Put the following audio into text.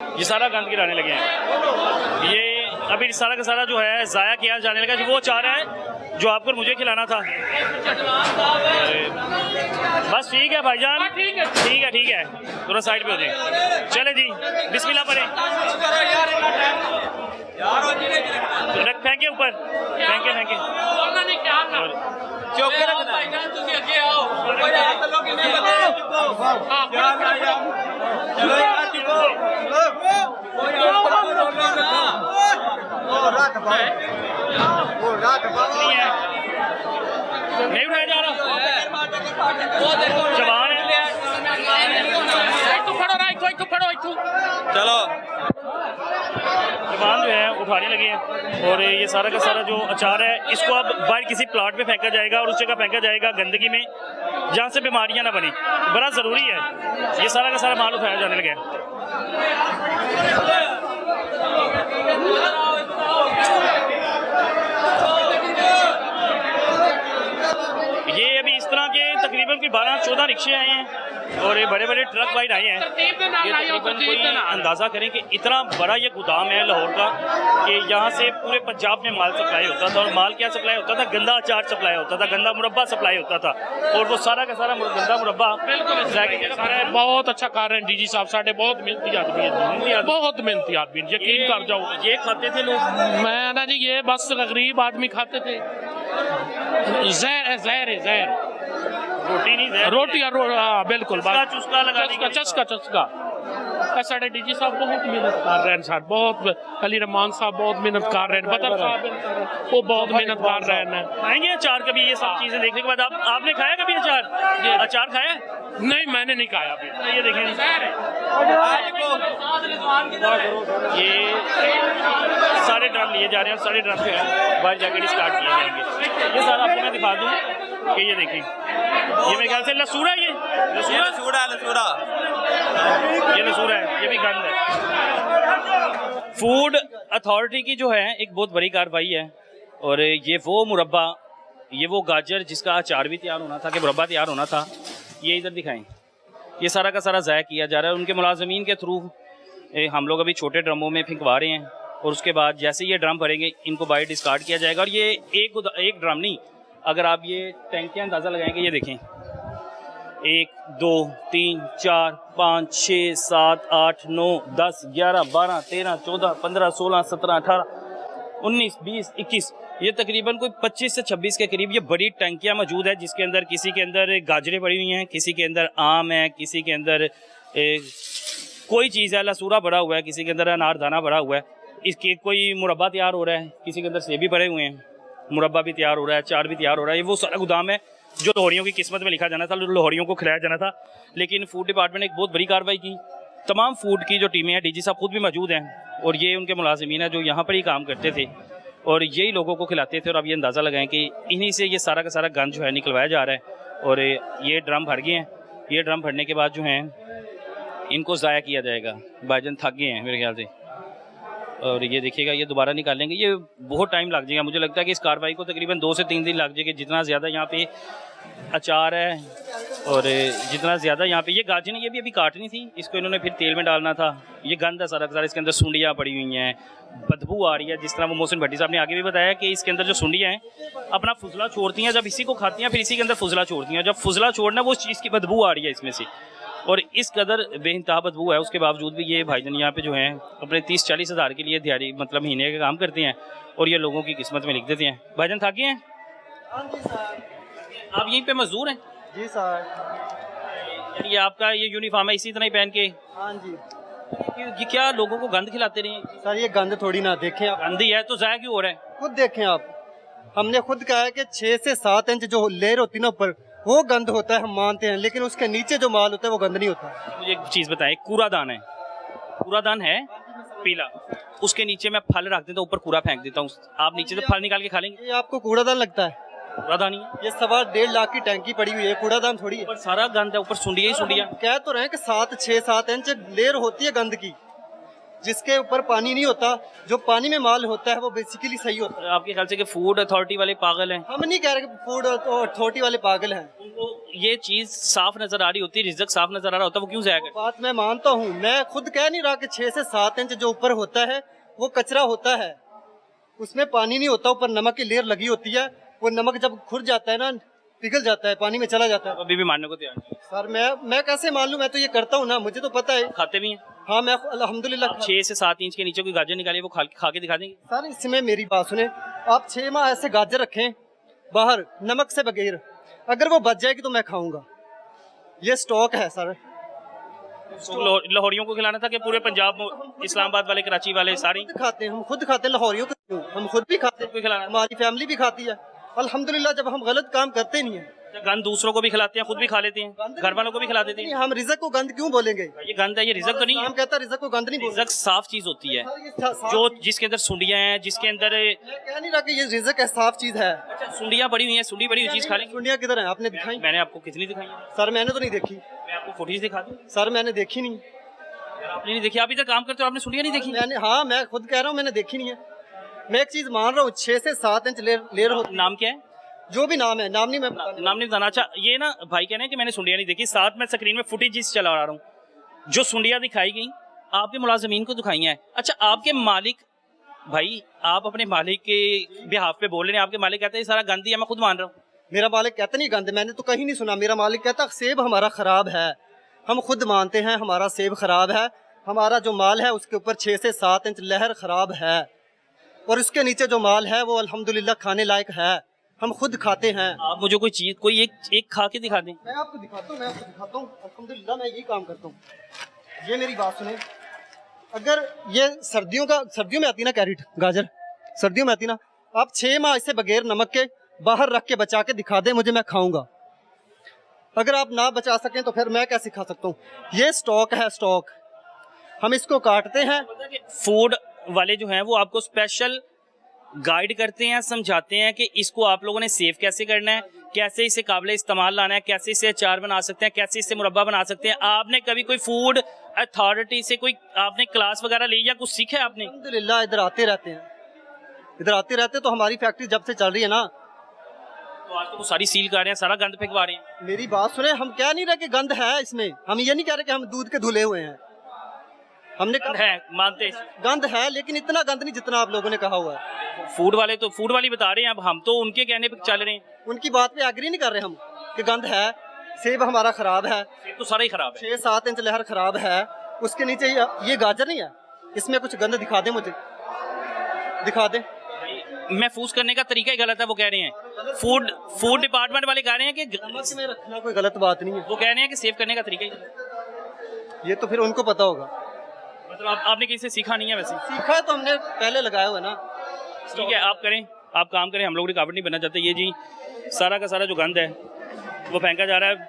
ये सारा गंद गिराने लगे हैं। ये अभी सारा का सारा जो है ज़ाया किया जाने लगा। वो चाह रहा है जो आपको मुझे खिलाना था। बस ठीक है भाईजान, ठीक है थोड़ा साइड पे हो जाए। चले जी बिस्मिल्लाह पढ़े। फेंके ऊपर, फेंके नहीं उठाया जा रहा। जवान है। चलो जवान जो है उठाने लगे हैं। और ये सारा का सारा जो अचार है इसको अब बाहर किसी प्लाट पे फेंका जाएगा और उस जगह फेंका जाएगा गंदगी में जहाँ से बीमारियाँ ना बनी। बड़ा ज़रूरी है। ये सारा का सारा माल उठाया जाने लगा है। ये अभी इस तरह के तकरीबन कोई 12-14 रिक्शे आए हैं और ये बड़े बड़े ट्रक वाइड आए हैं। ये तकरीबन कोई अंदाज़ा करें कि इतना बड़ा ये गोदाम है लाहौर का कि यहाँ से पूरे पंजाब में माल सप्लाई होता था। और माल क्या सप्लाई होता था? गंदा अचार सप्लाई होता था, गंदा मुरब्बा सप्लाई होता था। और वो सारा का सारा गंदा मुरब्बा बहुत अच्छा कर रहे हैं डीजी साहब, साढ़े बहुत मेहनती आदमी है, बहुत मेहनती आदमी, यकीन कर जाओ। ये खाते थे लोग? मैं ना जी ये बस गरीब आदमी खाते थे। जहर रोटी नहीं, रोटी बिल्कुल चुस्का लगा चस्का। साढ़े डीजी साहब बहुत मेहनत कर रहे हैं सर, बहुत अली रहमान साहब बहुत मेहनत कर रहे हैं, बदर साहब वो बहुत मेहनत कर रहे हैं। खाएंगे अचार कभी? ये सब चीजें देखने के बाद आपने खाया कभी अचार? ये अचार खाया? नहीं मैंने नहीं खाया अभी। ये देखें, ये सारे ड्रम लिए जा रहे हैं, सारे ड्रम जो है बाहर जाकर स्टार्ट किए जाएंगे। ये सारा आपको मैं दिखा दूँ कि ये देखें, ये मेरे ख्याल से लसूरा, ये लसूरा ये लसूरा है, ये भी गंद है। फूड अथॉरिटी की जो है एक बहुत बड़ी कार्रवाई है। और ये वो मुरब्बा, ये वो गाजर जिसका अचार भी तैयार होना था, कि मुरब्बा तैयार होना था, ये इधर दिखाएं। ये सारा का सारा ज़ाया किया जा रहा है उनके मुलाजमीन के थ्रू। हम लोग अभी छोटे ड्रमों में फिंकवा रहे हैं और उसके बाद जैसे ये ड्रम भरेंगे इनको बाहर डिस्कार्ड किया जाएगा। और ये एक ड्रम नहीं, अगर आप ये टैंक के अंदाज़ा लगाएंगे, ये देखें 1 2 3 4 5 6 7 8 9 10 11 12 13 14 15 16 17 18 19 20 21, ये तकरीबन कोई 25 से 26 के करीब ये बड़ी टंकियाँ मौजूद है, जिसके अंदर किसी के अंदर गाजरें पड़ी हुई हैं, किसी के अंदर आम है, किसी के अंदर कोई चीज़ है, लसूरा भरा हुआ है, किसी के अंदर अनारदाना भरा हुआ है, इसके कोई मुरब्बा तैयार हो रहा है, किसी के अंदर सेब भी भरे हुए हैं, मुरब्बा भी तैयार हो रहा है, अचार भी तैयार हो रहा है। ये वो सारा गोदाम है जो लाहौरियों की किस्मत में लिखा जाना था, लाहौरियों को खिलाया जाना था। लेकिन फूड डिपार्टमेंट ने एक बहुत बड़ी कार्रवाई की। तमाम फूड की जो टीमें हैं, डीजी साहब खुद भी मौजूद हैं और ये उनके मुलाजिमीन हैं जो यहाँ पर ही काम करते थे और यही लोगों को खिलाते थे। और अब ये अंदाज़ा लगाएं कि इन्हीं से ये सारा का सारा गंद जो है निकलवाया जा रहा है। और ये ड्रम भर गए हैं। ये ड्रम भरने के बाद जो हैं इनको ज़ाया किया जाएगा। भाईजान थक गए हैं मेरे ख्याल से। और ये देखिएगा, ये दोबारा निकालेंगे, ये बहुत टाइम लग जाएगा। मुझे लगता है कि इस कार्रवाई को तकरीबन 2 से 3 दिन लग जाएंगे। जितना ज़्यादा यहाँ पे अचार है और जितना ज़्यादा यहाँ पे ये गाजर ये भी अभी काटनी थी, इसको इन्होंने फिर तेल में डालना था। ये गंद है सारा सारा, इसके अंदर सुंडियाँ पड़ी हुई हैं, बदबू आ रही है। जिस तरह वो मोहसिन भट्टी साहब ने आगे भी बताया कि इसके अंदर जो सुंडियाँ हैं अपना फुजला छोड़ती हैं, जब इसी को खाती हैं फिर इसी के अंदर फुजला छोड़ती हैं। जब फुजला छोड़ना वो चीज़ की बदबू आ रही है इसमें से, और इस कदर बेइंतहा बदबू है। उसके बावजूद भी ये भाईजान यहाँ पे जो हैं अपने 30-40 हज़ार के लिए दिहाड़ी मतलब महीने का काम करते हैं और ये लोगों की किस्मत में लिख देते हैं। भाईजान थक गए हैं? आप यहीं पे मजदूर हैं? जी सर। ये आपका ये यूनिफॉर्म है इसी तरह ही पहन के? हाँ जी। ये क्या लोगों को गंद खिलाते रहे? सर ये गंद थोड़ी ना, देखें आप। गंद ही है तो ज़ाया क्यों हो रहा है? खुद देखें आप, हमने खुद कहा है कि 6 से 7 इंच जो लेयर होती है ना ऊपर, वो गंद होता है, हम मानते हैं, लेकिन उसके नीचे जो माल होता है वो गंद नहीं होता। मुझे एक चीज़ बताएं, कूड़ादान है, कूड़ादान है पीला, उसके नीचे मैं फल रख देता हूँ, ऊपर कूड़ा फेंक देता हूँ, आप नीचे से फल निकाल के खा लेंगे? ये आपको कूड़ादान लगता है? कूड़ादान ही है। ये 1.5 लाख की टैंकी पड़ी हुई है, कूड़ादान थोड़ी है। ऊपर सारा गंद है, ऊपर सुंडिया ही सुंडिया। कह तो रहे हैं कि 6-7 इंच लेयर होती है गंद की, जिसके ऊपर पानी नहीं होता, जो पानी में माल होता है वो बेसिकली सही होता है। आपके ख्याल से कि फूड अथॉरिटी वाले पागल हैं? हम नहीं कह रहे कि फूड अथॉरिटी वाले पागल हैं। उनको ये चीज़ साफ नज़र आ रही होती है, रिज़्क साफ नज़र आ रहा होता है, वो क्यों ज़ाया करते हैं? बात मैं मानता हूँ, मैं खुद कह नहीं रहा कि 6 से 7 इंच जो ऊपर होता है वो कचरा होता है, उसमें पानी नहीं होता, ऊपर नमक की लेयर लगी होती है, वो नमक जब खुर जाता है ना, पिघल जाता है, पानी में चला जाता है। अभी भी मानने को तैयार नहीं। सर मैं कैसे मान लूँ, मैं तो ये करता हूँ ना, मुझे तो पता है। खाते भी हैं? हाँ, मैं अल्हम्दुलिल्लाह। 6 से 7 इंच के नीचे कोई गाजर निकाले, वो खा के दिखा देंगे? सर इसमें मेरी बात सुने, आप 6 माह ऐसे गाजर रखें बाहर नमक से बगैर, अगर वो बच जाएगी तो मैं खाऊंगा। ये स्टॉक है सर। लाहौरियों को खिलाना था कि पूरे पंजाब में, इस्लामाबाद वाले, कराची वाले सारी खाते हैं, हम खुद खाते हैं। लाहौरियों को क्यों, हम खुद भी खाते हैं, खिलाना? हमारी फैमिली भी खाती है अल्हम्दुलिल्लाह। जब हम गलत काम करते नहीं है, गंद दूसरों को भी खिलाते हैं, खुद भी खा लेते हैं, घर वालों को भी खिला देते हैं। हम रिज़्क को गंद क्यों बोलेंगे? ये गंद है, ये रिज़क तो नहीं है। हम कहता रिज़्क को गंद नहीं बोलते। रिज़क साफ चीज होती है, जो जो जिसके अंदर सुंडियां हैं, जिसके अंदर मैं कह नहीं रहा कि ये रिज़क है, साफ चीज है। सुंडियां पड़ी हुई हैं, सुंडी पड़ी हुई चीज खा लेंगे। सुंडियां किधर हैं, आपने दिखाई? मैंने आपको कितनी दिखाई है? सर मैंने तो नहीं देखी। मैं आपको फुटेज दिखा दूं? सर मैंने देखी नहीं। आपने नहीं देखी? आप इधर काम करते हो, आपने सुंडियां नहीं देखी? मैंने, हाँ मैं खुद कह रहा हूँ मैंने देखी नहीं है। मैं एक चीज मान रहा हूँ, 6 से 7 इंच लेयर होती है। नाम क्या है? जो भी नाम है, नाम नहीं मैं नाम नहीं बताना। अच्छा, ये ना भाई कह रहे हैं कि मैंने सुंडियां नहीं देखी, साथ में स्क्रीन में फुटेज चला रहा हूँ, जो सुंडियां दिखाई गई आपके मुलाजमीन को दिखाई हैं। अच्छा, आपके मालिक, भाई आप अपने मालिक के बिहाफ पे बोल रहे हैं, आपके मालिक कहते हैं सारा गंद ही है, मैं खुद मान रहा हूँ। मेरा मालिक कहता नहीं गंद, मैंने तो कहीं नहीं सुना। मेरा मालिक कहता सेब हमारा खराब है, हम खुद मानते हैं हमारा सेब खराब है, हमारा जो माल है उसके ऊपर 6 से 7 इंच लहर खराब है, और उसके नीचे जो माल है वो अल्हम्दुलिल्लाह खाने लायक है, हम खुद खाते हैं। आप मुझे कोई चीज, कोई एक खा के दिखा दें। मैं आपको दिखाता हूँ, अल्हम्दुलिल्लाह मैं यही काम करता हूँ। ये मेरी बात सुने, अगर ये सर्दियों में आती ना कैरेट गाजर, सर्दियों में आती ना, आप 6 माह इसे बगैर नमक के बाहर रख के बचा के दिखा दें मुझे, मैं खाऊंगा। अगर आप ना बचा सकें तो फिर मैं कैसे खा सकता हूँ? ये स्टॉक है, स्टॉक हम इसको काटते हैं। फूड वाले जो हैं वो आपको स्पेशल गाइड करते हैं, समझाते हैं कि इसको आप लोगों ने सेव कैसे करना है, कैसे इसे काबिल इस्तेमाल लाना है, कैसे इसे अचार बना सकते हैं, कैसे इससे मुरब्बा बना सकते हैं। आपने कभी कोई फूड अथॉरिटी से कोई आपने क्लास वगैरह ली या कुछ सीखा है आपने? अल्हम्दुलिल्लाह इधर आते रहते हैं, तो हमारी फैक्ट्री जब से चल रही है ना, तो आज तो वो सारी सील कर रहे हैं, सारा गंद फेंकवा रहे हैं। मेरी बात सुने, हम क्या नहीं रहे कि गंद है इसमें, हम ये नहीं कह रहे कि हम दूध के धुले हुए हैं, हमने गंद है, मानते गंद है, लेकिन इतना गंद नहीं जितना आप लोगों ने कहा हुआ है। फूड वाले तो फूड वाली बता रहे हैं, अब हम तो उनके कहने पे चल रहे हैं। उनकी बात पे एग्री नहीं कर रहे हम कि गंद है। सेब हमारा खराब है, सेब तो सारा ही खराब है। 6-7 इंच लहर खराब है, उसके नीचे ये गाजर नहीं है, इसमें कुछ गंद दिखा दे मुझे, दिखा दे। महफूज करने का तरीका ही गलत है, वो कह रहे हैं। फूड डिपार्टमेंट वाले कह रहे हैं कि नमक में रखना कोई गलत बात नहीं है, वो कह रहे हैं कि सेव करने का तरीका ही गलत है। ये तो फिर उनको पता होगा। मतलब आपने किसी से सीखा नहीं है? वैसे सीखा है तो हमने पहले लगाया हुआ है ना। ठीक है, आप करें, आप काम करें, हम लोग रुकावट नहीं बनना चाहते। ये जी सारा का सारा जो गंद है वो फेंका जा रहा है।